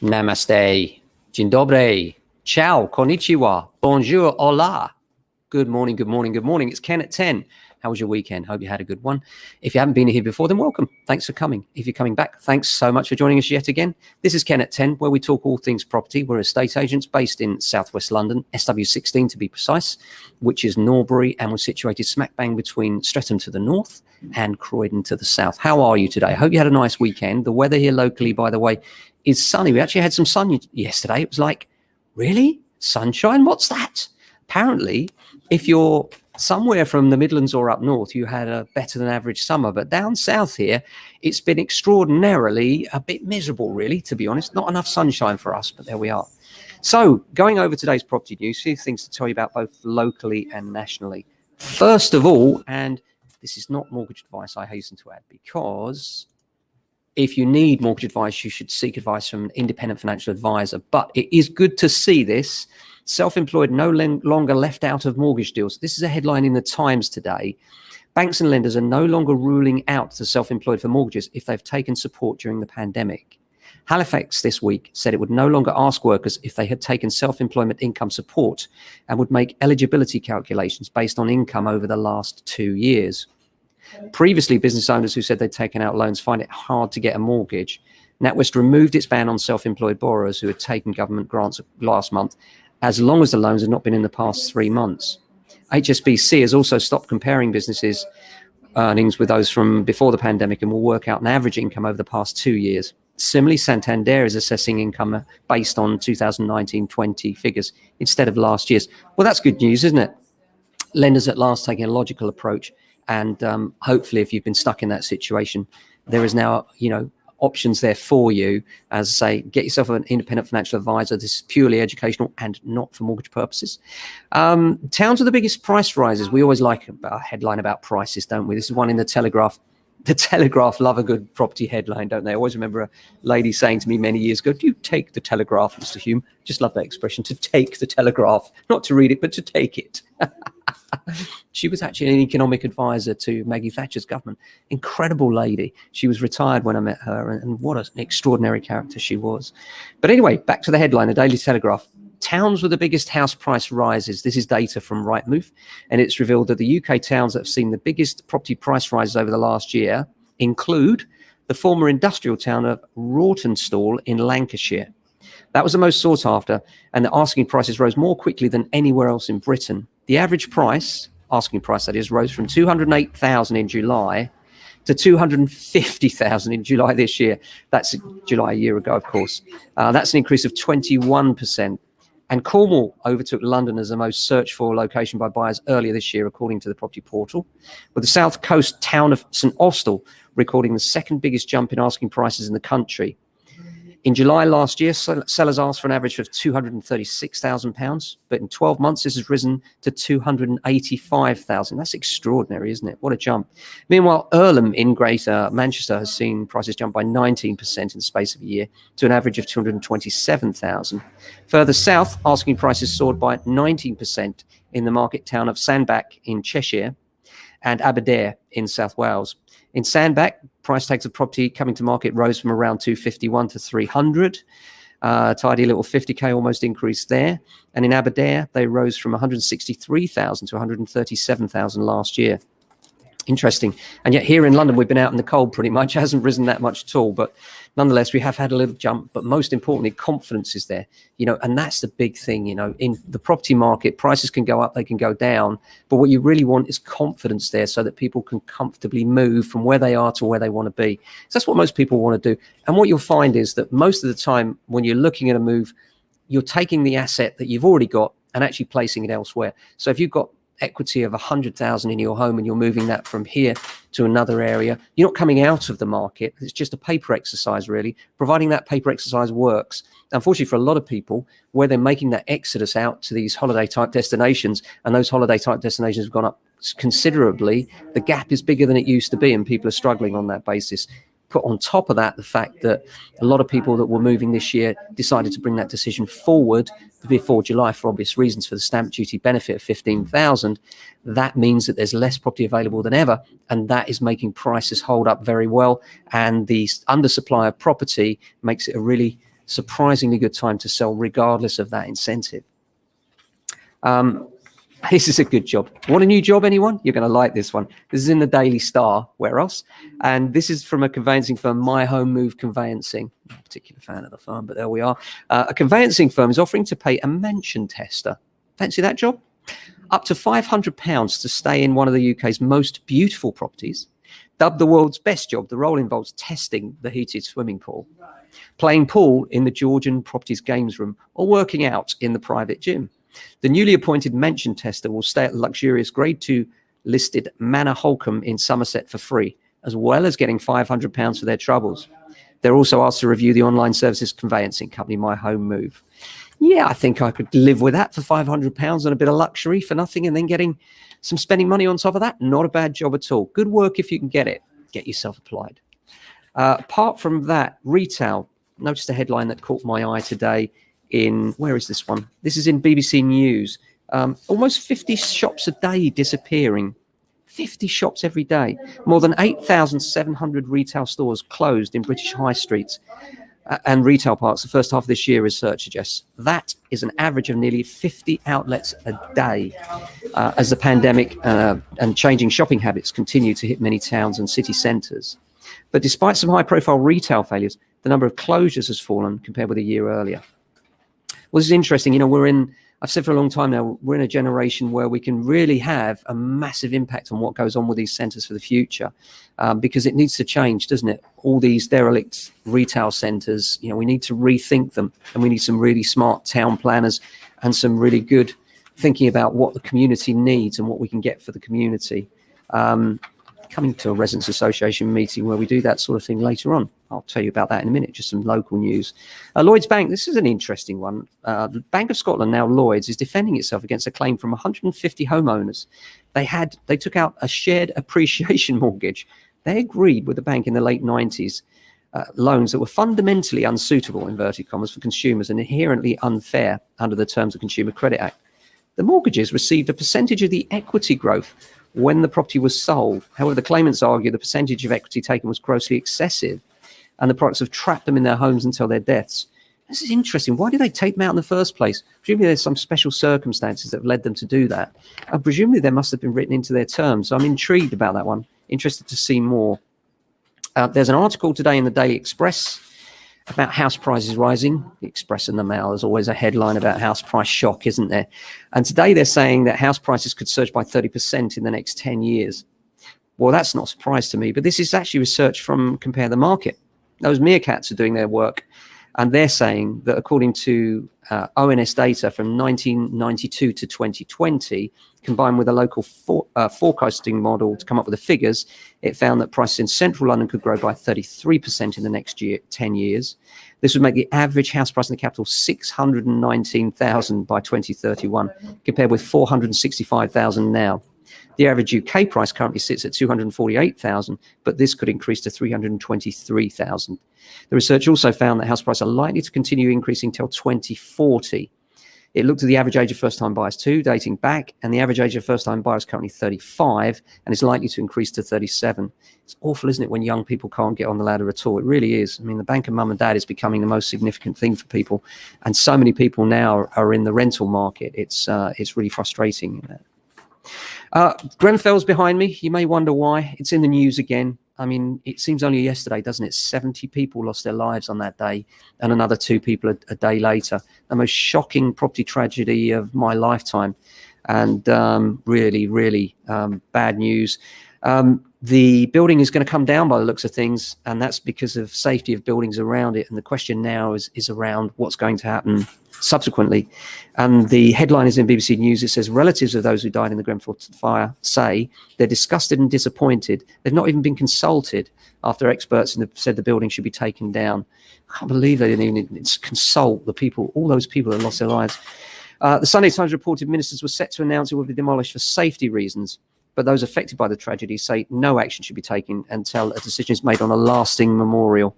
Namaste. Dzień dobry. Ciao. Konnichiwa. Bonjour. Hola. Good morning, good morning, good morning. It's Ken at 10. How was your weekend? Hope you had a good one. If you haven't been here before, then welcome. Thanks for coming. If you're coming back, thanks so much for joining us yet again. This is Ken at 10, where we talk all things property. We're estate agents based in southwest London, SW16 to be precise, which is Norbury, and we're situated smack bang between Streatham to the north and Croydon to the south. How are you today? I hope you had a nice weekend. The weather here locally, by the way, is sunny. We actually had some sun yesterday. It was like, really? Sunshine? What's that? Apparently, if you're somewhere from the Midlands or up north, you had a better than average summer. But down south here, it's been extraordinarily a bit miserable, really, to be honest. Not enough sunshine for us, but there we are. So going over today's property news, a few things to tell you about both locally and nationally. First of all, and this is not mortgage advice, I hasten to add, because if you need mortgage advice, you should seek advice from an independent financial advisor. But it is good to see this. Self-employed no longer left out of mortgage deals. This is a headline in the Times today. Banks and lenders are no longer ruling out the self-employed for mortgages if they've taken support during the pandemic. Halifax this week said it would no longer ask workers if they had taken self-employment income support and would make eligibility calculations based on income over the last 2 years. Previously, business owners who said they'd taken out loans find it hard to get a mortgage. NatWest removed its ban on self-employed borrowers who had taken government grants last month, as long as the loans had not been in the past 3 months. HSBC has also stopped comparing businesses' earnings with those from before the pandemic and will work out an average income over the past 2 years. Similarly, Santander is assessing income based on 2019-20 figures instead of last year's. Well, that's good news, isn't it? Lenders at last taking a logical approach, and hopefully if you've been stuck in that situation, there is now, options there for you. As I say, get yourself an independent financial advisor. This is purely educational and not for mortgage purposes. Towns with the biggest price rises. We always like a headline about prices, don't we? This is one in the Telegraph. The Telegraph love a good property headline, don't they? I always remember a lady saying to me many years ago, "Do you take the Telegraph, Mr. Hume?" Just love that expression, to take the Telegraph. Not to read it, but to take it. She was actually an economic advisor to Maggie Thatcher's government. Incredible lady. She was retired when I met her, and what an extraordinary character she was. But anyway, back to the headline, the Daily Telegraph. Towns with the biggest house price rises. This is data from Rightmove, and it's revealed that the UK towns that have seen the biggest property price rises over the last year include the former industrial town of Rawtenstall in Lancashire. That was the most sought after, and the asking prices rose more quickly than anywhere else in Britain. The average price, asking price that is, rose from 208,000 in July to 250,000 in July this year. That's July a year ago, of course. That's an increase of 21%. And Cornwall overtook London as the most searched for location by buyers earlier this year, according to the property portal, with the south coast town of St Austell recording the second biggest jump in asking prices in the country. In July last year, sellers asked for an average of £236,000, but in 12 months, this has risen to £285,000. That's extraordinary, isn't it? What a jump. Meanwhile, Earlham in Greater Manchester has seen prices jump by 19% in the space of a year to an average of £227,000. Further south, asking prices soared by 19% in the market town of Sandbach in Cheshire and Aberdare in South Wales. In Sandbach, price tags of property coming to market rose from around 251 to 300. Tidy little 50k almost increase there. And in Aberdare, they rose from 163,000 to 137,000 last year. Interesting. And yet here in London, we've been out in the cold pretty much. It hasn't risen that much at all. But nonetheless, we have had a little jump. But most importantly, confidence is there. And that's the big thing. In the property market, prices can go up, they can go down. But what you really want is confidence there so that people can comfortably move from where they are to where they want to be. So that's what most people want to do. And what you'll find is that most of the time when you're looking at a move, you're taking the asset that you've already got and actually placing it elsewhere. So if you've got equity of 100,000 in your home and you're moving that from here to another area, you're not coming out of the market. It's just a paper exercise, really, providing that paper exercise works. Unfortunately, for a lot of people, where they're making that exodus out to these holiday type destinations, and those holiday type destinations have gone up considerably, the gap is bigger than it used to be, and people are struggling on that basis. Put on top of that the fact that a lot of people that were moving this year decided to bring that decision forward before July for obvious reasons, for the stamp duty benefit of 15,000. That means that there's less property available than ever, and that is making prices hold up very well. And the undersupply of property makes it a really surprisingly good time to sell regardless of that incentive. This is a good job. Want a new job, anyone? You're going to like this one. This is in the Daily Star. Where else? And this is from a conveyancing firm, My Home Move Conveyancing. Not a particular fan of the firm, but there we are. A conveyancing firm is offering to pay a mansion tester. Fancy that job? Up to £500 to stay in one of the UK's most beautiful properties. Dubbed the world's best job, the role involves testing the heated swimming pool, playing pool in the Georgian Properties Games Room, or working out in the private gym. The newly appointed mansion tester will stay at the luxurious Grade 2 listed Manor Holcombe in Somerset for free, as well as getting £500 for their troubles. They're also asked to review the online services conveyancing company, My Home Move. Yeah, I think I could live with that for £500 and a bit of luxury for nothing, and then getting some spending money on top of that. Not a bad job at all. Good work if you can get it. Get yourself applied. Apart from that, retail. Noticed a headline that caught my eye today in, where is this one? This is in BBC News. Almost 50 shops a day disappearing. 50 shops every day. More than 8,700 retail stores closed in British high streets and retail parks the first half of this year, research suggests. That is an average of nearly 50 outlets a day as the pandemic and changing shopping habits continue to hit many towns and city centres. But despite some high-profile retail failures, the number of closures has fallen compared with a year earlier. Well, this is interesting. You know, I've said for a long time now, we're in a generation where we can really have a massive impact on what goes on with these centres for the future, because it needs to change, doesn't it? All these derelict retail centres, you know, we need to rethink them, and we need some really smart town planners and some really good thinking about what the community needs and what we can get for the community. Coming to a Residents Association meeting where we do that sort of thing later on. I'll tell you about that in a minute, just some local news. Lloyds Bank, this is an interesting one. The Bank of Scotland, now Lloyds, is defending itself against a claim from 150 homeowners. They took out a shared appreciation mortgage. They agreed with the bank in the late 90s, loans that were fundamentally unsuitable, inverted commas, for consumers and inherently unfair under the terms of Consumer Credit Act. The mortgages received a percentage of the equity growth when the property was sold. However, the claimants argue the percentage of equity taken was grossly excessive, and the products have trapped them in their homes until their deaths. This is interesting. Why did they take them out in the first place? Presumably there's some special circumstances that have led them to do that. And presumably they must have been written into their terms. So I'm intrigued about that one. Interested to see more. There's an article today in the Daily Express about house prices rising. The Express and the Mail, there's always a headline about house price shock, isn't there? And today they're saying that house prices could surge by 30% in the next 10 years. Well, that's not a surprise to me, but this is actually research from Compare the Market. Those meerkats are doing their work, and they're saying that according to ONS data from 1992 to 2020, combined with a local forecasting model to come up with the figures, it found that prices in central London could grow by 33% in the next 10 years. This would make the average house price in the capital 619,000 by 2031, compared with 465,000 now. The average UK price currently sits at 248,000, but this could increase to 323,000. The research also found that house prices are likely to continue increasing till 2040. It looked at the average age of first-time buyers too, dating back, and the average age of first-time buyers is currently 35 and is likely to increase to 37. It's awful, isn't it, when young people can't get on the ladder at all? It really is. I mean, the bank of mum and dad is becoming the most significant thing for people, and so many people now are in the rental market. It's really frustrating. Grenfell's behind me. You may wonder why. It's in the news again. I mean, it seems only yesterday, doesn't it? 70 people lost their lives on that day, and another 2 people a day later. The most shocking property tragedy of my lifetime, and really, really bad news. The building is going to come down by the looks of things, and that's because of safety of buildings around it. And the question now is around what's going to happen subsequently. And the headline is in BBC News. It says, relatives of those who died in the Grenfell fire say they're disgusted and disappointed. They've not even been consulted after experts said the building should be taken down. I can't believe they didn't even consult the people, all those people that lost their lives. The Sunday Times reported ministers were set to announce it would be demolished for safety reasons, but those affected by the tragedy say no action should be taken until a decision is made on a lasting memorial.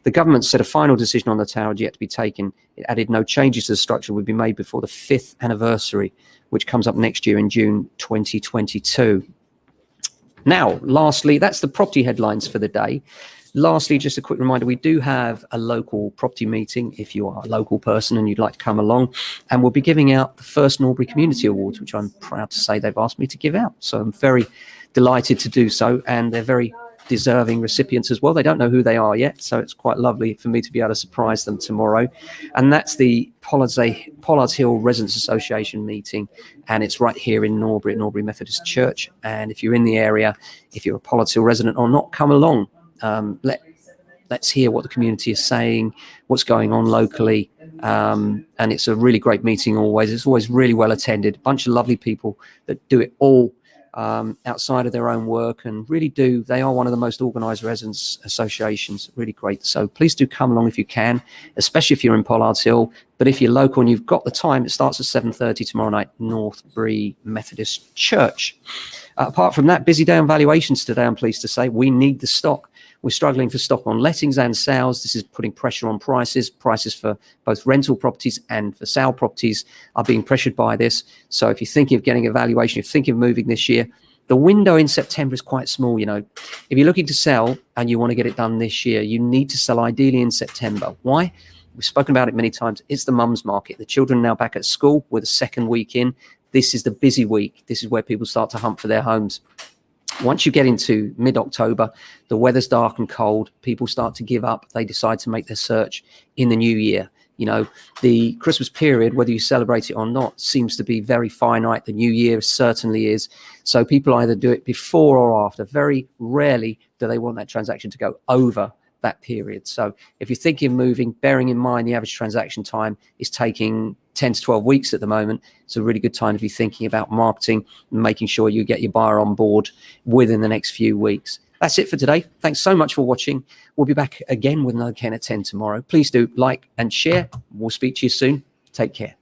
The government said a final decision on the tower had yet to be taken. It added no changes to the structure would be made before the 5th anniversary, which comes up next year in June 2022. Now, lastly, that's the property headlines for the day. Lastly, just a quick reminder, we do have a local property meeting if you are a local person and you'd like to come along, and we'll be giving out the first Norbury Community Awards, which I'm proud to say they've asked me to give out. So I'm very delighted to do so, and they're very deserving recipients as well. They don't know who they are yet, so it's quite lovely for me to be able to surprise them tomorrow. And that's the Pollards Hill Residents Association meeting, and it's right here in Norbury, at Norbury Methodist Church. And if you're in the area, if you're a Pollards Hill resident or not, come along. Let's hear what the community is saying, what's going on locally, and it's a really great meeting always. It's always really well attended, a bunch of lovely people that do it all outside of their own work, and really do. They are one of the most organised residents associations. Really great. So please do come along if you can, especially if you're in Pollards Hill. But if you're local and you've got the time, it starts at 7:30 tomorrow night, Norbury Methodist Church. Apart from that, busy day on valuations today, I'm pleased to say. We need the stock. We're struggling for stock on lettings and sales. This is putting pressure on prices. Prices for both rental properties and for sale properties are being pressured by this. So if you're thinking of getting a valuation, if you're thinking of moving this year, the window in September is quite small. You know, if you're looking to sell and you want to get it done this year, you need to sell ideally in September. Why? We've spoken about it many times. It's the mums market. The children are now back at school. We're the second week in. This is the busy week. This is where people start to hunt for their homes. Once you get into mid-October, the weather's dark and cold. People start to give up. They decide to make their search in the new year. You know, the Christmas period, whether you celebrate it or not, seems to be very finite. The new year certainly is. So people either do it before or after. Very rarely do they want that transaction to go over that period. So if you're thinking of moving, bearing in mind the average transaction time is taking 10 to 12 weeks at the moment, it's a really good time to be thinking about marketing and making sure you get your buyer on board within the next few weeks. That's it for today. Thanks so much for watching. We'll be back again with another Ken at 10 tomorrow. Please do like and share. We'll speak to you soon. Take care.